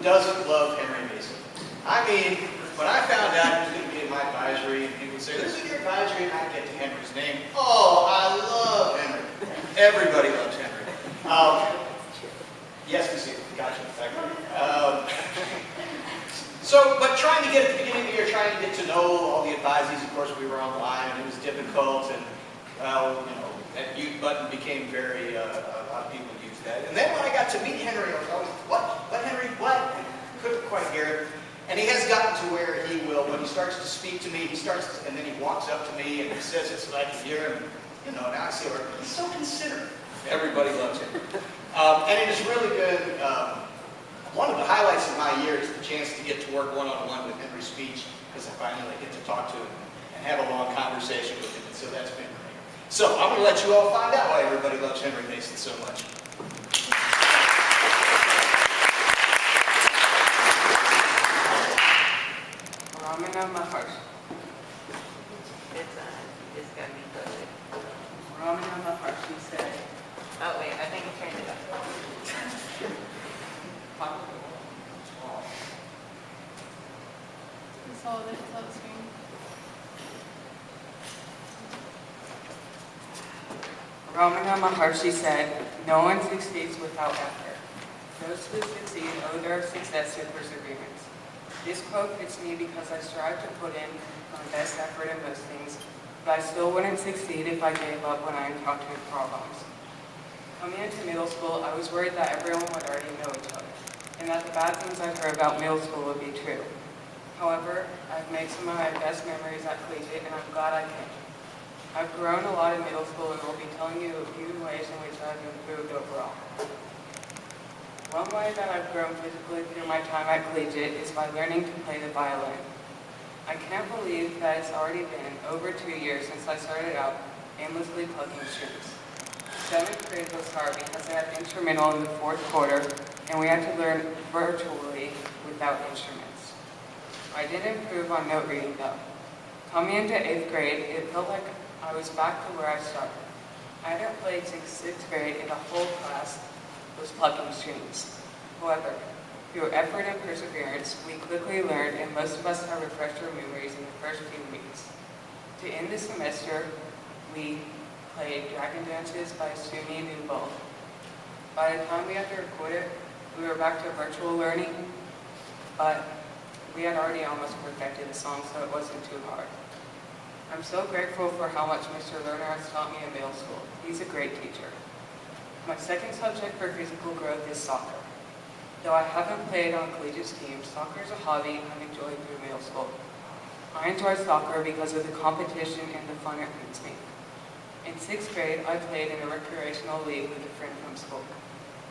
doesn't love Henry Mason? I mean, when I found out he was going to be in my advisory, and people would say, "This is your advisory," and I'd get to Henry's name. Oh, I love Henry. Everybody loves Henry. Yes, we see it. Gotcha. Thank you. But trying to get at the beginning of the year, trying to get to know all the advisees. Of course, we were online, and it was difficult, and that mute button became very. A lot of people use that. And then when I got to meet Henry, I was always, "What? What, Henry? What?" I couldn't quite hear it. And he has gotten to where he will, when he starts to speak to me, and then he walks up to me and he says it so that I can hear him. Now I see where he's so considerate. Everybody loves him. And it is really good. One of the highlights of my year is the chance to get to work one-on-one with Henry's speech, because I finally get to talk to him and have a long conversation with him. And so that's been great. So I'm going to let you all find out why everybody loves Henry Mason so much. Ramana Maharshi. It's got me good. Ramana Maharshi said, Oh wait, I think I turned it up. It's all the screen. Ramana Maharshi said, "No one succeeds without effort. Those who succeed owe their success to perseverance." This quote fits me because I strive to put in my best effort in most things, but I still wouldn't succeed if I gave up when I encountered problems. Coming into middle school, I was worried that everyone would already know each other, and that the bad things I've heard about middle school would be true. However, I've made some of my best memories at collegiate, and I'm glad I came. I've grown a lot in middle school, and will be telling you a few ways in which I've improved overall. One way that I've grown physically through my time at collegiate is by learning to play the violin. I can't believe that it's already been over 2 years since I started out aimlessly plucking strings. 7th grade was hard because I had instrumental in the 4th quarter, and we had to learn virtually without instruments. I did improve on note reading though. Coming into 8th grade, it felt like I was back to where I started. I hadn't played since 6th grade, and the whole class was plucking strings. However, through effort and perseverance, we quickly learned, and most of us have refreshed our memories in the first few weeks. To end the semester, we played Dragon Dances by Sumi Nubal. By the time we had to record it, we were back to virtual learning, but we had already almost perfected the song, so it wasn't too hard. I'm so grateful for how much Mr. Lerner has taught me in middle school. He's a great teacher. My second subject for physical growth is soccer. Though I haven't played on collegiate teams, soccer is a hobby I've enjoyed through middle school. I enjoy soccer because of the competition and the fun it brings me. In 6th grade, I played in a recreational league with a friend from school.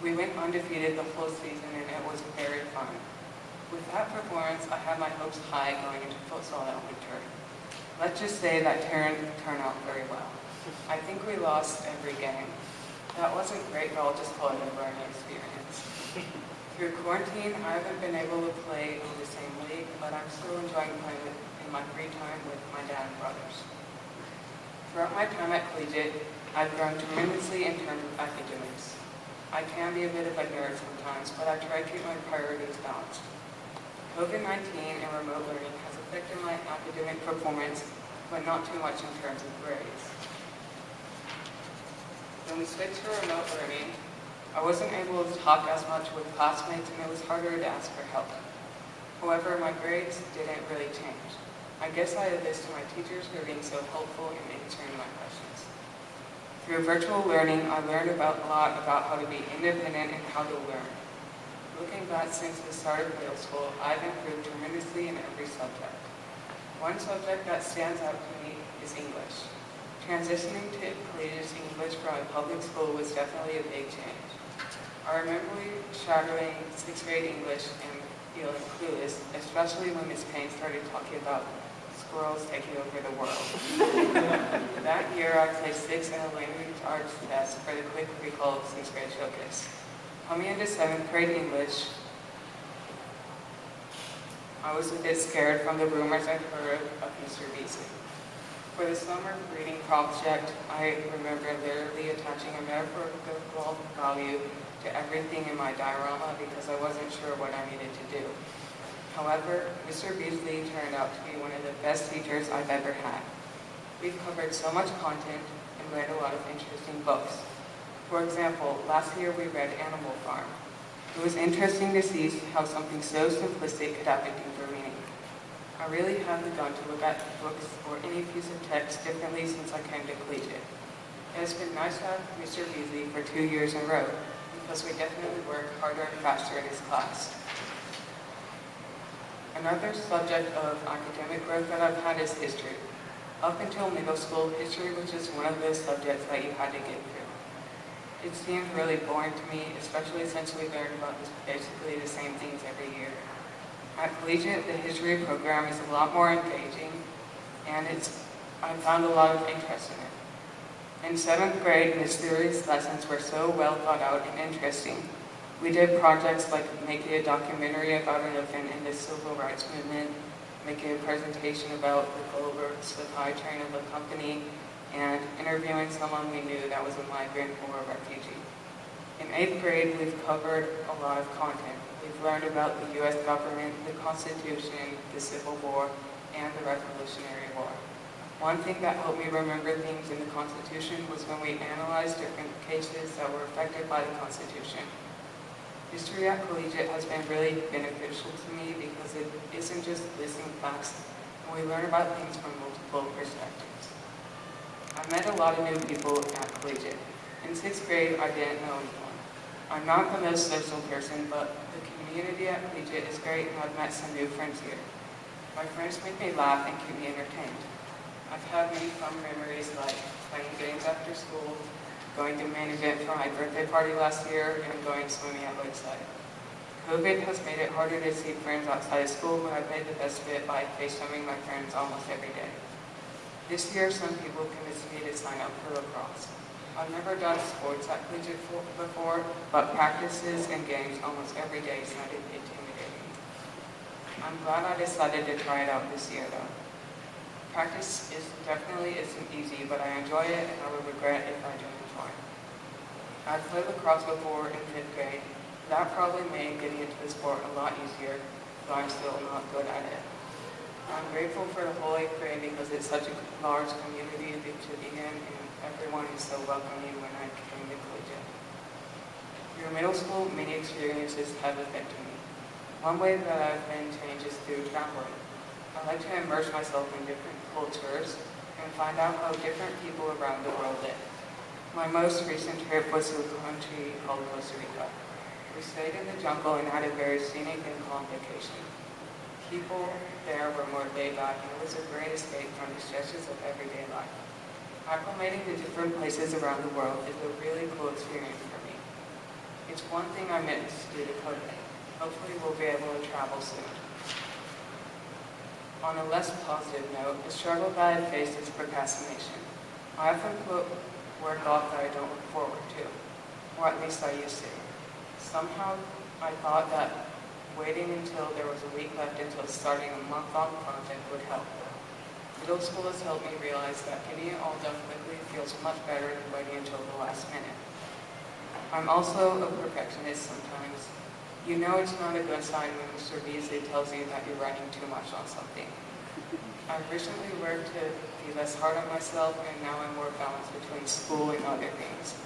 We went undefeated the whole season, and it was very fun. With that performance, I had my hopes high going into futsal that winter. Let's just say that didn't turn out very well. I think we lost every game. That wasn't great, but I'll just call it a learning experience. Through quarantine, I haven't been able to play in the same league, but I'm still enjoying playing in my free time with my dad and brothers. Throughout my time at collegiate, I've grown tremendously in terms of academics. I can be a bit of a nerd sometimes, but I try to keep my priorities balanced. COVID-19 and remote learning has affected my academic performance, but not too much in terms of grades. When we switched to remote learning, I wasn't able to talk as much with classmates, and it was harder to ask for help. However, my grades didn't really change. I guess I owe this to my teachers for being so helpful in answering my questions. Through virtual learning, I learned a lot about how to be independent and how to learn. Looking back since the start of middle school, I've improved tremendously in every subject. One subject that stands out to me is English. Transitioning to collegiate English from a public school was definitely a big change. I remember shadowing 6th grade English and feeling clueless, especially when Miss Payne started talking about squirrels taking over the world. That year, I placed 6th in a language arts test for the quick recall of 6th grade showcase. Coming into 7th grade English, I was a bit scared from the rumors I'd heard of Mr. Beasley. For the summer reading project, I remember literally attaching a metaphorical value to to everything in my diorama because I wasn't sure what I needed to do. However, Mr. Beasley turned out to be one of the best teachers I've ever had. We've covered so much content and read a lot of interesting books. For example, last year we read Animal Farm. It was interesting to see how something so simplistic could have a deeper meaning. I really haven't begun to look at books or any piece of text differently since I came to collegiate. It has been nice to have Mr. Beasley for 2 years in a row because we definitely work harder and faster in his class. Another subject of academic growth that I've had is history. Up until middle school, history was just one of those subjects that you had to get through. It seemed really boring to me, especially since we learned about basically the same things every year. At Collegiate, the history program is a lot more engaging, and I found a lot of interest in it. In 7th grade, Ms. Theory's lessons were so well thought out and interesting. We did projects like making a documentary about an event in the civil rights movement, making a presentation about the Goldberg supply chain of a company, and interviewing someone we knew that was a migrant or a refugee. In 8th grade, we've covered a lot of content. We've learned about the U.S. government, the Constitution, the Civil War, and the Revolutionary War. One thing that helped me remember things in the Constitution was when we analyzed different cases that were affected by the Constitution. History at Collegiate has been really beneficial to me because it isn't just listing facts, and we learn about things from multiple perspectives. I met a lot of new people at Collegiate. In 6th grade, I didn't know anyone. I'm not the most social person, but the community at Collegiate is great, and I've met some new friends here. My friends make me laugh and keep me entertained. I've had many fun memories like playing games after school, going to main event for my birthday party last year, and going swimming at Lakeside. COVID has made it harder to see friends outside of school, but I've made the best of it by FaceTiming my friends almost every day. This year, some people convinced me to sign up for lacrosse. I've never done sports at Collegiate before, but practices and games almost every day sounded intimidating. I'm glad I decided to try it out this year, though. Practice definitely isn't easy, but I enjoy it, and I would regret if I didn't join. I've played lacrosse before in 5th grade. That probably made getting into the sport a lot easier, but I'm still not good at it. I'm grateful for the whole 8th grade because it's such a large community to be in, and everyone is so welcoming when I came to Collegiate. Through middle school, many experiences have affected me. One way that I've been changed is through traveling. I like to immerse myself in different cultures and find out how different people around the world live. My most recent trip was to a country called Costa Rica. We stayed in the jungle and had a very scenic and calm vacation. People there were more laid back, and it was a great escape from the stresses of everyday life. Acclimating to different places around the world is a really cool experience for me. It's one thing I miss due to COVID. Hopefully we'll be able to travel soon. On a less positive note, the struggle that I face is procrastination. I often put work off that I don't look forward to, or at least I used to. Somehow I thought that waiting until there was a week left until starting a month-long project would help. Middle school has helped me realize that getting it all done quickly feels much better than waiting until the last minute. I'm also a perfectionist sometimes. You know it's not a good sign when Mr. Beasley tells you that you're writing too much on something. I've recently worked to be less hard on myself, and now I'm more balanced between school and other things.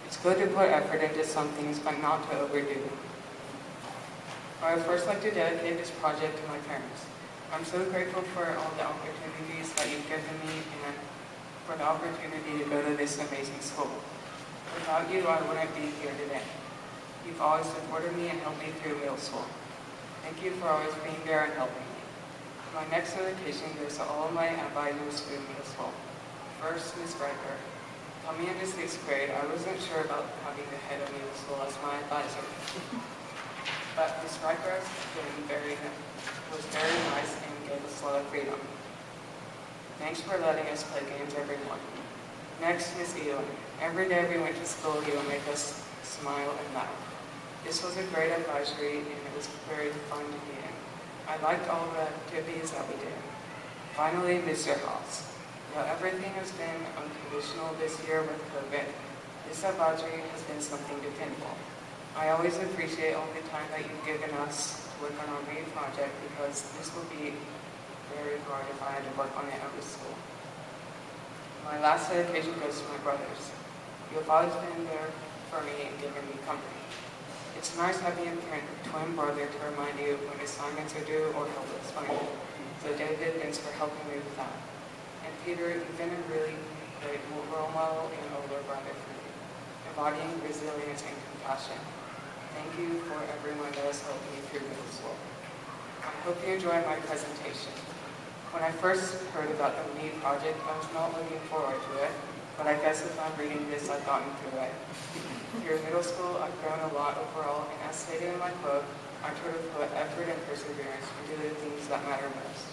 It's good to put effort into some things, but not to overdo them. I would first like to dedicate this project to my parents. I'm so grateful for all the opportunities that you've given me and for the opportunity to go to this amazing school. Without you, I wouldn't be here today. You've always supported me and helped me through middle school. Thank you for always being there and helping me. My next dedication goes to all of my advisors through middle school. First, Ms. Riker. Coming into 6th grade, I wasn't sure about having the head of middle school as my advisor. But Ms. Riker was very nice and gave us a lot of freedom. Thanks for letting us play games every morning. Next, Ms. Ewan. Every day we went to school, he would make us smile and laugh. This was a great advisory, and it was very fun to be in. I liked all the activities that we did. Finally, Mr. Haas. While everything has been unconditional this year with COVID, this advisory has been something dependable. I always appreciate all the time that you've given us to work on our main project because this will be very hard if I had to work on it out of school. My last dedication goes to my brothers. You have always been there for me and given me company. It's nice having a twin brother to remind you when assignments are due or help explain it. So David, thanks for helping me with that. And Peter, you've been a really great role model and older brother for me, embodying resilience and compassion. Thank you for everyone that has helped me through middle school. I hope you enjoyed my presentation. When I first heard about the ME project, I was not looking forward to it, but I guess if I'm reading this, I've gotten through it. Here in middle school, I've grown a lot overall, and as stated in my quote, I try to put effort and perseverance into the things that matter most.